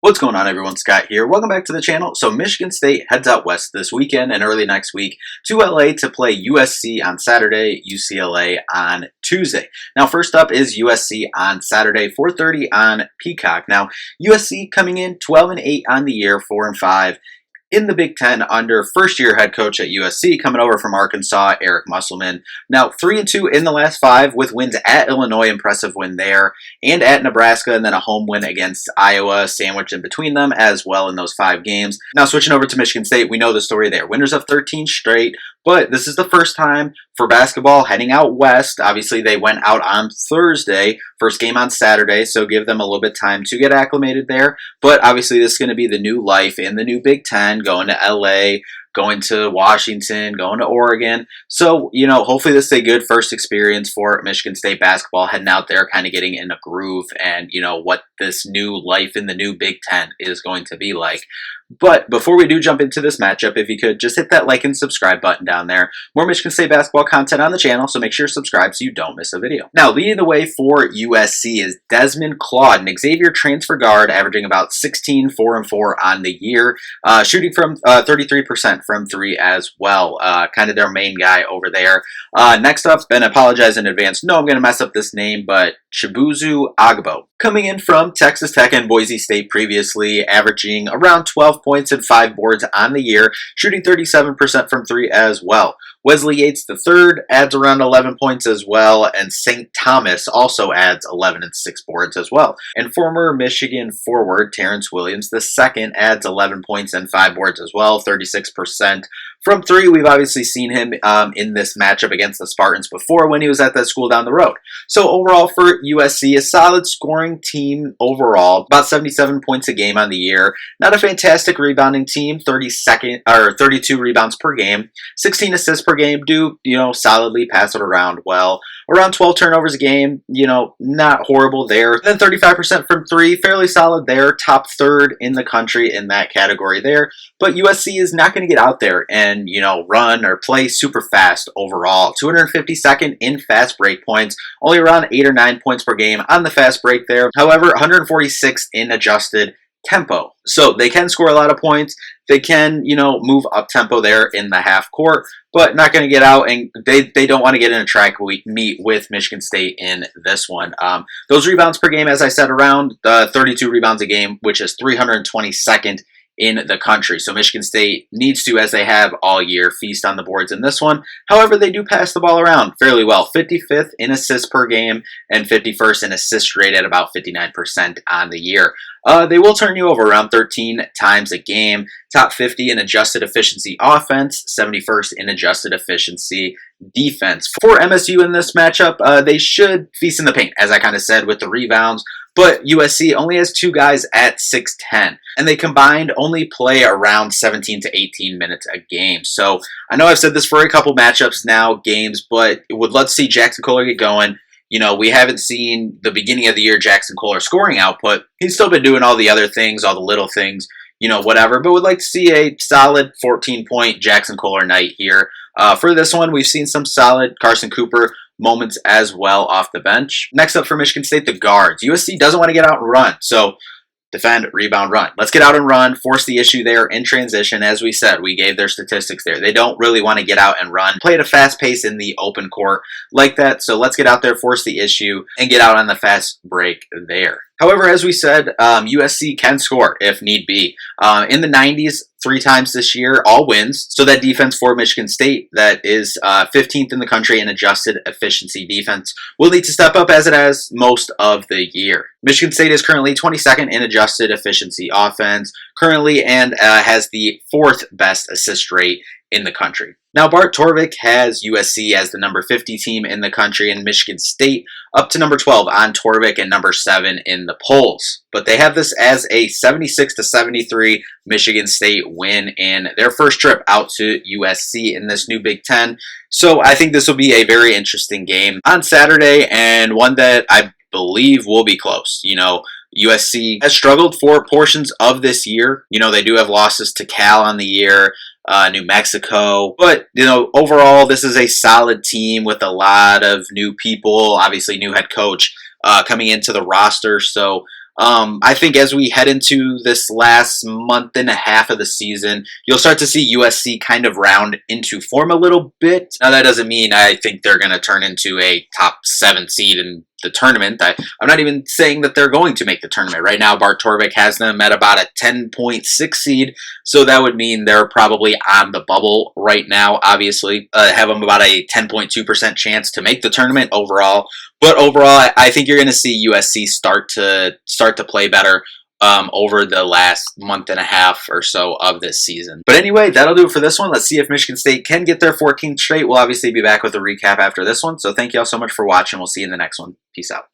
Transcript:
What's going on, everyone? Scott here. Welcome back to the channel. So Michigan State heads out west this weekend and early next week to LA to play USC on Saturday, UCLA on Tuesday. Now, first up is USC on Saturday, 4:30 on Peacock. Now, USC coming in 12-8 on the year, 4-5 in the Big Ten under first-year head coach at USC, coming over from Arkansas, Eric Musselman. Now, 3-2 in the last 5 with wins at Illinois, impressive win there, and at Nebraska, and then a home win against Iowa, sandwiched in between them as well in those 5 games. Now, switching over to Michigan State, we know the story there. Winners of 13 straight, but this is the first time for basketball heading out west. Obviously, they went out on Thursday, first game on Saturday, so give them a little bit of time to get acclimated there. But obviously, this is going to be the new life in the new Big Ten, going to LA, going to Washington, going to Oregon. So, hopefully this is a good first experience for Michigan State basketball, heading out there, kind of getting in a groove and, what this new life in the new Big Ten is going to be like. But before we do jump into this matchup, if you could just hit that like and subscribe button down there. More Michigan State basketball content on the channel, so make sure to subscribe so you don't miss a video. Now, leading the way for USC is Desmond Claude, an Xavier transfer guard, averaging about 16, 4-4 on the year, shooting from 33% from 3 as well. Kind of their main guy over there. Next up, and I apologize in advance, no, I'm going to mess up this name, but Chibuzo Agbo, coming in from Texas Tech and Boise State previously, averaging around 12 points and 5 boards on the year, shooting 37% from 3 as well. Wesley Yates III adds around 11 points as well, and St. Thomas also adds 11 and 6 boards as well. And former Michigan forward Terrence Williams II adds 11 points and 5 boards as well, 36% from 3. We've obviously seen him in this matchup against the Spartans before when he was at that school down the road. So overall for USC, a solid scoring team overall, about 77 points a game on the year. Not a fantastic rebounding team, 32 rebounds per game, 16 assists per game, do, solidly pass it around well. Around 12 turnovers a game, not horrible there. Then 35% from 3, fairly solid there, top third in the country in that category there. But USC is not going to get out there and, run or play super fast overall. 252nd in fast break points, only around 8 or 9 points per game on the fast break there. However, 146th in adjusted tempo. So they can score a lot of points. They can, move up tempo there in the half court, but not going to get out, and they don't want to get in a track meet with Michigan State in this one. Those rebounds per game, as I said, around 32 rebounds a game, which is 322nd in the country. So Michigan State needs to, as they have all year, feast on the boards in this one. However, they do pass the ball around fairly well. 55th in assists per game and 51st in assist rate at about 59% on the year. They will turn you over around 13 times a game. Top 50 in adjusted efficiency offense, 71st in adjusted efficiency defense. For MSU in this matchup, they should feast in the paint, as I kind of said, with the rebounds. But USC only has 2 guys at 6'10", and they combined only play around 17 to 18 minutes a game. So I know I've said this for a couple matchups now, games, but would love to see Jackson Kohler get going. We haven't seen the beginning of the year Jackson Kohler scoring output. He's still been doing all the other things, all the little things, whatever. But would like to see a solid 14-point Jackson Kohler night here. For this one, we've seen some solid Carson Cooper moments as well off the bench. Next up for Michigan State, the guards. USC doesn't want to get out and run, so defend, rebound, run. Let's get out and run, force the issue there in transition. As we said, we gave their statistics there. They don't really want to get out and run, play at a fast pace in the open court like that. So let's get out there, force the issue, and get out on the fast break there. However, as we said, USC can score if need be. In the 90s, 3 times this year, all wins. So that defense for Michigan State, that is 15th in the country in adjusted efficiency defense, will need to step up as it has most of the year. Michigan State is currently 22nd in adjusted efficiency offense, currently, and has the 4th best assist rate in the country. Now, Bart Torvik has USC as the number 50 team in the country, and Michigan State up to number 12 on Torvik and number 7 in the polls. But they have this as a 76-73 Michigan State win in their first trip out to USC in this new Big Ten. So I think this will be a very interesting game on Saturday, and one that I believe will be close. USC has struggled for portions of this year. They do have losses to Cal on the year, New Mexico. But, overall, this is a solid team with a lot of new people, obviously new head coach coming into the roster. So I think as we head into this last month and a half of the season, you'll start to see USC kind of round into form a little bit. Now, that doesn't mean I think they're going to turn into a top 7 seed in the tournament. I'm not even saying that they're going to make the tournament. Right now, Bart Torvik has them at about a 10.6 seed, so that would mean they're probably on the bubble right now, obviously. Have them about a 10.2% chance to make the tournament overall. But overall, I think you're going to see USC start to play better over the last month and a half or so of this season. But anyway, that'll do it for this one. Let's see if Michigan State can get their 14th straight. We'll obviously be back with a recap after this one. So thank you all so much for watching. We'll see you in the next one. Peace out.